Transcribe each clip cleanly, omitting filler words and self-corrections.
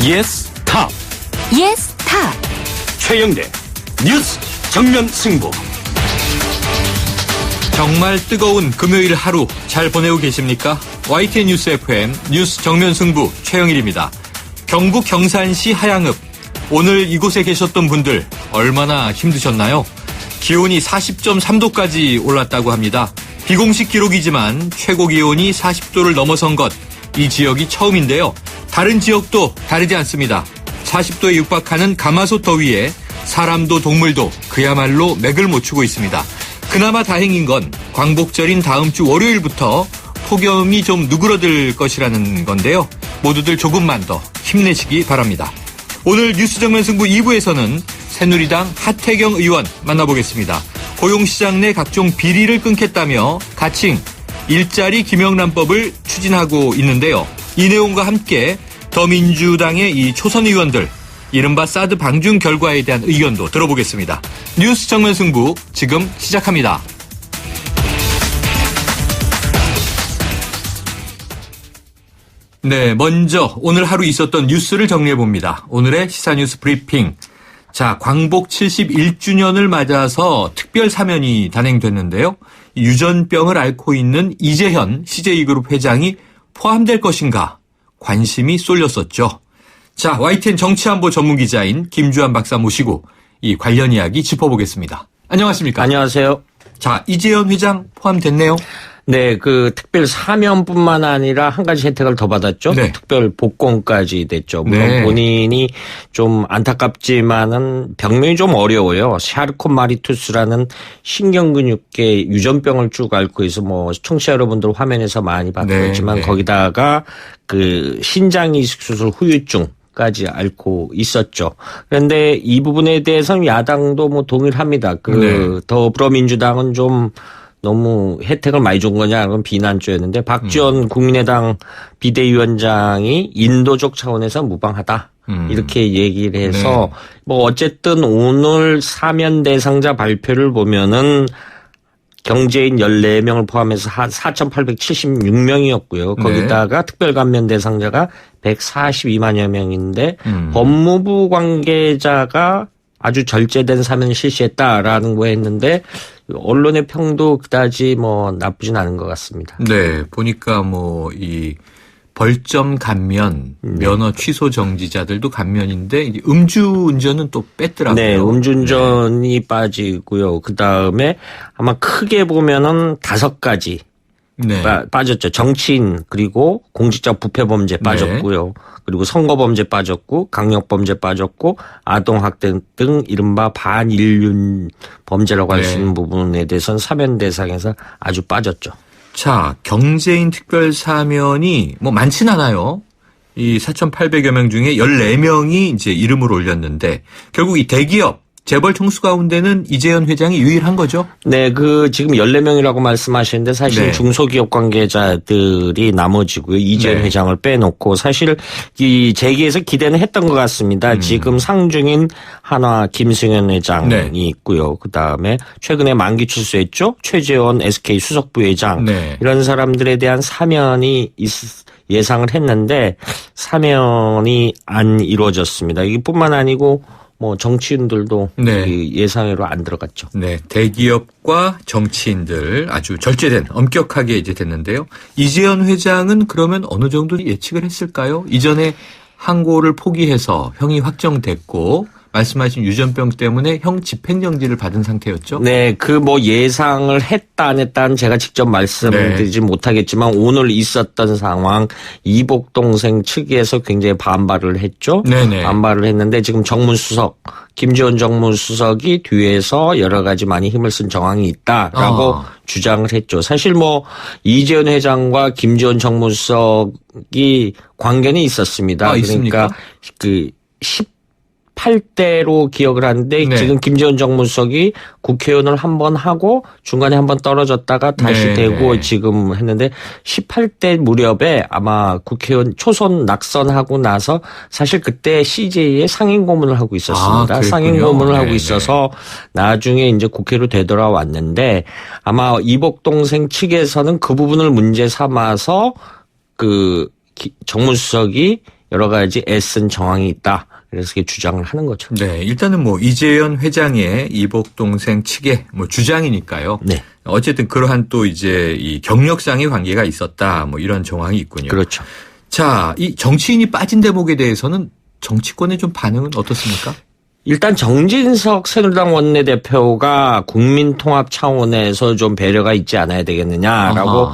예스 탑. 예스 탑. 최영대 뉴스 정면 승부. 정말 뜨거운 금요일 하루 잘 보내고 계십니까? YTN 뉴스 FM 뉴스 정면 승부 최영일입니다. 경북 경산시 하양읍. 오늘 이곳에 계셨던 분들 얼마나 힘드셨나요? 기온이 40.3도까지 올랐다고 합니다. 비공식 기록이지만 최고 기온이 40도를 넘어선 것, 이 지역이 처음인데요. 다른 지역도 다르지 않습니다. 40도에 육박하는 가마솥 더위에 사람도 동물도 그야말로 맥을 못 추고 있습니다. 그나마 다행인 건 광복절인 다음 주 월요일부터 폭염이 좀 누그러들 것이라는 건데요. 모두들 조금만 더 힘내시기 바랍니다. 오늘 뉴스 정면 승부 2부에서는 새누리당 하태경 의원 만나보겠습니다. 고용시장 내 각종 비리를 끊겠다며 가칭 일자리 김영란법을 추진하고 있는데요. 이 내용과 함께 더민주당의 이 초선 의원들, 이른바 사드 방중 결과에 대한 의견도 들어보겠습니다. 뉴스 정면 승부 지금 시작합니다. 네, 먼저 오늘 하루 있었던 뉴스를 정리해봅니다. 오늘의 시사뉴스 브리핑. 자, 광복 71주년을 맞아서 특별 사면이 단행됐는데요. 유전병을 앓고 있는 이재현 CJ그룹 회장이 포함될 것인가 관심이 쏠렸었죠. 자, YTN 정치안보 전문기자인 김주환 박사 모시고 이 관련 이야기 짚어보겠습니다. 안녕하십니까? 안녕하세요. 자, 이재현 회장 포함됐네요. 네, 그 특별 사면뿐만 아니라 한 가지 혜택을 더 받았죠. 네. 특별 복권까지 됐죠. 물론 네. 본인이 좀 안타깝지만은 병명이 좀 어려워요. 샤르코마리투스라는 신경근육계 유전병을 쭉 앓고 있어 뭐 청취자 여러분들 화면에서 많이 봤겠지만 네. 거기다가 그 신장 이식 수술 후유증 까지 앓고 있었죠. 그런데 이 부분에 대해서는 야당도 뭐 동일합니다. 그 더불어민주당은 좀 너무 혜택을 많이 준 거냐 그런 비난조였는데 박지원 국민의당 비대위원장이 인도적 차원에서 무방하다. 이렇게 얘기를 해서 뭐 어쨌든 오늘 사면 대상자 발표를 보면은 경제인 14명을 포함해서 한 4,876명이었고요. 거기다가 특별 감면 대상자가 142만여 명인데 법무부 관계자가 아주 절제된 사면을 실시했다라는 거 했는데 언론의 평도 그다지 뭐 나쁘진 않은 것 같습니다. 네, 보니까 뭐 이 벌점 감면, 면허 취소 정지자들도 감면인데 이제 음주운전은 또 뺐더라고요. 네, 음주운전이 빠지고요. 그 다음에 아마 크게 보면은 5가지 빠졌죠. 정치인 그리고 공직자 부패범죄 빠졌고요. 그리고 선거범죄 빠졌고 강력범죄 빠졌고 아동학대 등 이른바 반인륜 범죄라고 할 수 있는 부분에 대해서는 사면 대상에서 아주 빠졌죠. 자, 경제인 특별 사면이 뭐 많진 않아요. 이 4,800여 명 중에 14명이 이제 이름을 올렸는데 결국 이 대기업 재벌 총수 가운데는 이재현 회장이 유일한 거죠? 네, 그 지금 14명이라고 말씀하시는데 사실 중소기업 관계자들이 나머지고요. 이재현 회장을 빼놓고 사실 이 재계에서 기대는 했던 것 같습니다. 지금 상중인 한화 김승현 회장이 있고요. 그다음에 최근에 만기 출소했죠. 최재원 SK 수석부회장 이런 사람들에 대한 사면이 예상을 했는데 사면이 안 이루어졌습니다. 이뿐만 아니고 뭐 정치인들도 예상외로 안 들어갔죠. 네, 대기업과 정치인들 아주 절제된 엄격하게 이제 됐는데요. 이재현 회장은 그러면 어느 정도 예측을 했을까요? 이전에 항고를 포기해서 형이 확정됐고 말씀하신 유전병 때문에 형 집행정지를 받은 상태였죠? 네, 그 뭐 예상을 했다 안 했다는 제가 직접 말씀드리지 못하겠지만 오늘 있었던 상황 이복 동생 측에서 굉장히 반발을 했죠. 반발을 했는데 지금 정무수석 김지원 정무수석이 뒤에서 여러 가지 많이 힘을 쓴 정황이 있다라고 주장을 했죠. 사실 뭐 이재현 회장과 김지원 정무수석이 관계는 있었습니다. 그러니까 그 18대로 기억을 하는데 지금 김재원 정무수석이 국회의원을 한 번 하고 중간에 한 번 떨어졌다가 다시 되고 지금 했는데 18대 무렵에 아마 국회의원 초선 낙선하고 나서 사실 그때 CJ에 상임 고문을 하고 있었습니다. 상임 고문을 하고 있어서 나중에 이제 국회로 되돌아왔는데 아마 이복 동생 측에서는 그 부분을 문제 삼아서 그 정무수석이 여러 가지 애쓴 정황이 있다. 그래서 이렇게 주장을 하는 거죠. 네, 일단은 뭐 이재현 회장의 이복 동생 측의 뭐 주장이니까요. 네. 어쨌든 그러한 또 이제 이 경력상의 관계가 있었다. 뭐 이런 정황이 있군요. 그렇죠. 자, 이 정치인이 빠진 대목에 대해서는 정치권의 좀 반응은 어떻습니까? 일단 정진석 새누리당 원내대표가 국민통합 차원에서 좀 배려가 있지 않아야 되겠느냐라고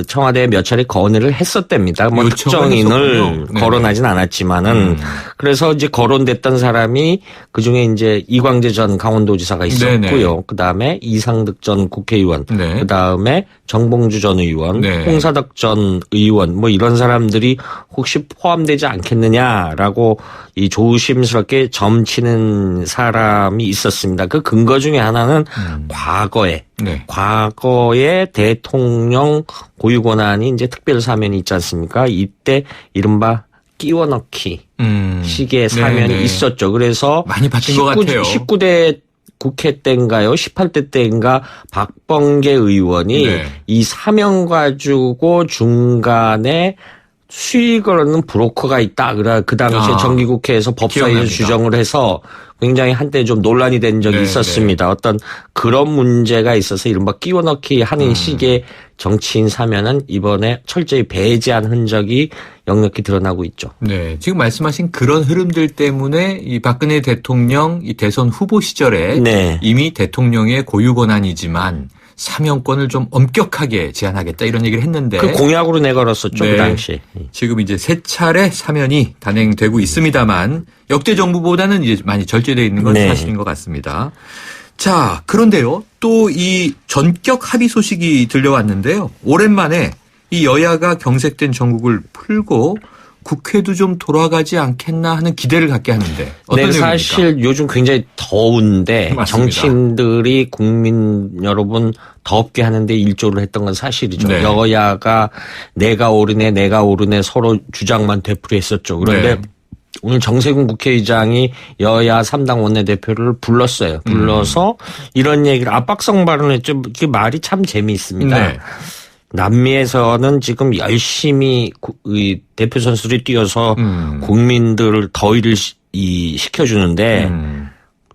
청와대에 몇 차례 건의를 했었답니다. 뭐 특정인을 거론하진 않았지만은 그래서 이제 거론됐던 사람이 그중에 이제 이광재 전 강원도지사가 있었고요. 그다음에 이상득 전 국회의원, 네. 그다음에 정봉주 전 의원, 네. 홍사덕 전 의원 뭐 이런 사람들이 혹시 포함되지 않겠느냐라고 이 조심스럽게 점치는 사람이 있었습니다. 그 근거 중에 하나는 과거에 대통령 고유 권한이 이제 특별 사면이 있지 않습니까? 이때 이른바 끼워 넣기 식의 사면이 있었죠. 그래서 많이 바뀐 것 같아요. 19대 국회 때인가요? 18대 때인가 박범계 의원이 이 사면 가지고 중간에 수익을 얻는 브로커가 있다. 그 당시에 정기국회에서 법사위에서 주정을 해서 굉장히 한때 좀 논란이 된 적이 있었습니다. 어떤 그런 문제가 있어서 이른바 끼워넣기 하는 식의 정치인 사면은 이번에 철저히 배제한 흔적이 역력히 드러나고 있죠. 네, 지금 말씀하신 그런 흐름들 때문에 이 박근혜 대통령 이 대선 후보 시절에 이미 대통령의 고유 권한이지만 사면권을 좀 엄격하게 제한하겠다 이런 얘기를 했는데 그 공약으로 내걸었었죠. 그 당시. 지금 이제 세 차례 사면이 단행되고 있습니다만 역대 정부보다는 이제 많이 절제되어 있는 건 사실인 것 같습니다. 자, 그런데요. 또 이 전격 합의 소식이 들려왔는데요. 오랜만에 이 여야가 경색된 정국을 풀고 국회도 좀 돌아가지 않겠나 하는 기대를 갖게 하는데 어떤 내용입니까? 사실 요즘 굉장히 더운데 맞습니다. 정치인들이 국민 여러분 덥게 하는데 일조를 했던 건 사실이죠. 여야가 내가 오르네 서로 주장만 되풀이했었죠. 그런데 오늘 정세균 국회의장이 여야 3당 원내대표를 불렀어요. 불러서 이런 얘기를 압박성 발언을 했죠. 그 말이 참 재미있습니다. 남미에서는 지금 열심히 대표 선수들이 뛰어서 국민들을 더위를 시켜주는데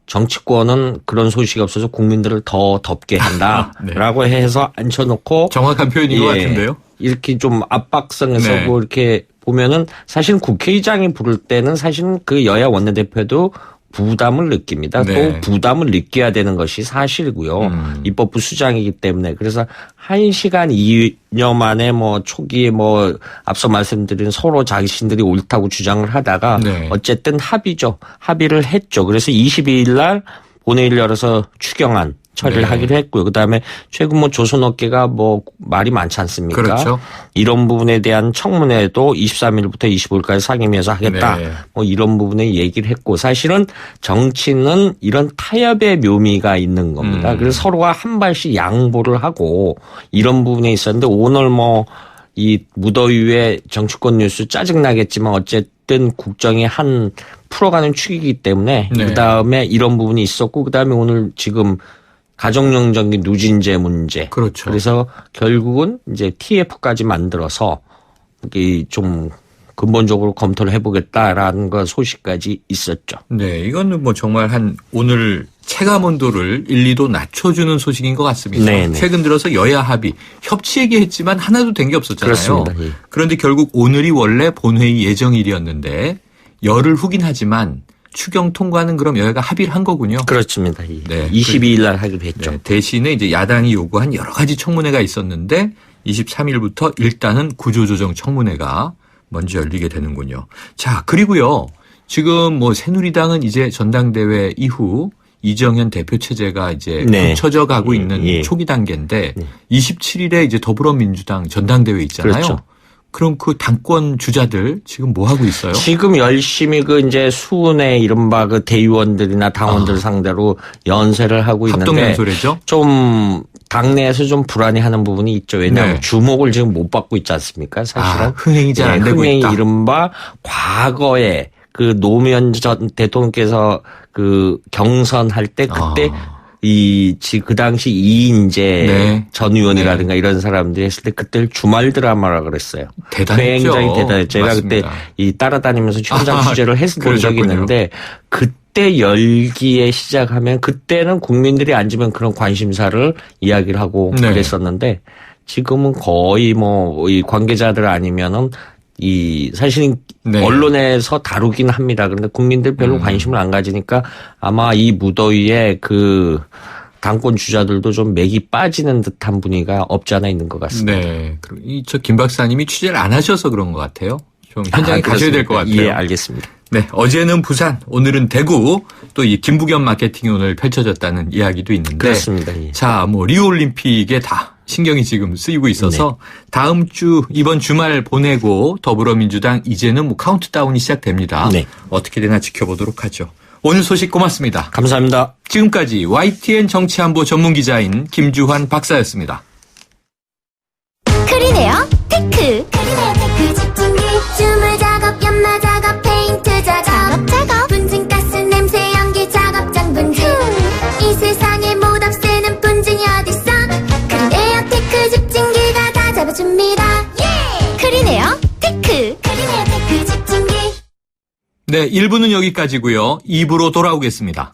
정치권은 그런 소식이 없어서 국민들을 더 덥게 한다라고 해서 앉혀놓고 정확한 표현인 것 같은데요. 이렇게 좀 압박성에서 뭐 이렇게 보면은 사실 국회의장이 부를 때는 사실 그 여야 원내대표도 부담을 느낍니다. 또 부담을 느껴야 되는 것이 사실이고요. 입법부 수장이기 때문에. 그래서 1시간 2여 만에 뭐 초기에 뭐 앞서 말씀드린 서로 자신들이 옳다고 주장을 하다가 어쨌든 합의를 했죠. 그래서 22일 날 본회의를 열어서 추경안 처리를 하기로 했고요. 그다음에 최근 뭐 조선업계가 뭐 말이 많지 않습니까? 그렇죠. 이런 부분에 대한 청문회도 23일부터 25일까지 상임위에서 하겠다. 뭐 이런 부분에 얘기를 했고 사실은 정치는 이런 타협의 묘미가 있는 겁니다. 그래서 서로가 한 발씩 양보를 하고 이런 부분에 있었는데 오늘 뭐 이 무더위에 정치권 뉴스 짜증나겠지만 어쨌든 국정이 한 풀어가는 축이기 때문에 그다음에 이런 부분이 있었고 그다음에 오늘 지금 가정령적인 누진제 문제. 그래서 결국은 이제 TF까지 만들어서 좀 근본적으로 검토를 해보겠다라는 거 소식까지 있었죠. 네, 이거는 뭐 정말 오늘 체감 온도를 1, 2도 낮춰주는 소식인 것 같습니다. 최근 들어서 여야 합의, 협치 얘기했지만 하나도 된 게 없었잖아요. 그렇습니다. 그런데 결국 오늘이 원래 본회의 예정일이었는데 열흘 후긴 하지만 추경 통과는 그럼 여야가 합의를 한 거군요. 그렇습니다. 22일 날 하기로 했죠. 대신에 이제 야당이 요구한 여러 가지 청문회가 있었는데 23일부터 일단은 구조조정 청문회가 먼저 열리게 되는군요. 자, 그리고요. 지금 뭐 새누리당은 이제 전당대회 이후 이정현 대표 체제가 이제 굳혀져 가고 있는 초기 단계인데 27일에 이제 더불어민주당 전당대회 있잖아요. 그럼 그 당권 주자들 지금 뭐 하고 있어요? 지금 열심히 이제 수은의 이른바 대의원들이나 당원들 상대로 연설을 하고 있는데 합동 연설이죠? 좀 당내에서 좀 불안해하는 부분이 있죠. 왜냐하면 주목을 지금 못 받고 있지 않습니까? 사실은 흥행이 잘 안 되고 있다. 이른바 과거에 노무현 전 대통령께서 경선할 때 그때 그 당시 이인재 네. 전 의원이라든가 이런 사람들이 했을 때 그때를 주말 드라마라 그랬어요. 대단했죠. 굉장히 대단했죠. 제가 맞습니다. 그때 이 따라다니면서 현장 취재를 했던 적이 있는데 그때 열기에 시작하면 그때는 국민들이 앉으면 그런 관심사를 이야기를 하고 네. 그랬었는데 지금은 거의 뭐 이 관계자들 아니면은 사실은 네. 언론에서 다루긴 합니다. 그런데 국민들 별로 관심을 안 가지니까 아마 이 무더위에 그 당권 주자들도 좀 맥이 빠지는 듯한 분위기가 없지 않아 있는 것 같습니다. 네. 저 김 박사님이 취재를 안 하셔서 그런 것 같아요. 좀 현장에 가셔야 될 것 같아요. 예, 알겠습니다. 네. 어제는 부산, 오늘은 대구, 또 이 김부겸 마케팅이 오늘 펼쳐졌다는 이야기도 있는데. 그렇습니다. 예. 자, 뭐 리우올림픽에 다 신경이 지금 쓰이고 있어서 다음 주 이번 주말 보내고 더불어민주당 이제는 뭐 카운트다운이 시작됩니다. 네. 어떻게 되나 지켜보도록 하죠. 오늘 소식 고맙습니다. 감사합니다. 지금까지 YTN 정치안보 전문기자인 김주환 박사였습니다. 크리네어 테크. 크리네어 테크 집중기. 주물 작업, 연마 작업, 페인트 작업. 분진가스 냄새 연기 작업장 분진. 이 세상에 못 없애는 분진이 어딨어. 크리네어 테크 집중기가 다 잡아줍니다. 예! 크리네어 테크. 크리네어 테크 집중기. 네, 1부는 여기까지고요. 2부로 돌아오겠습니다.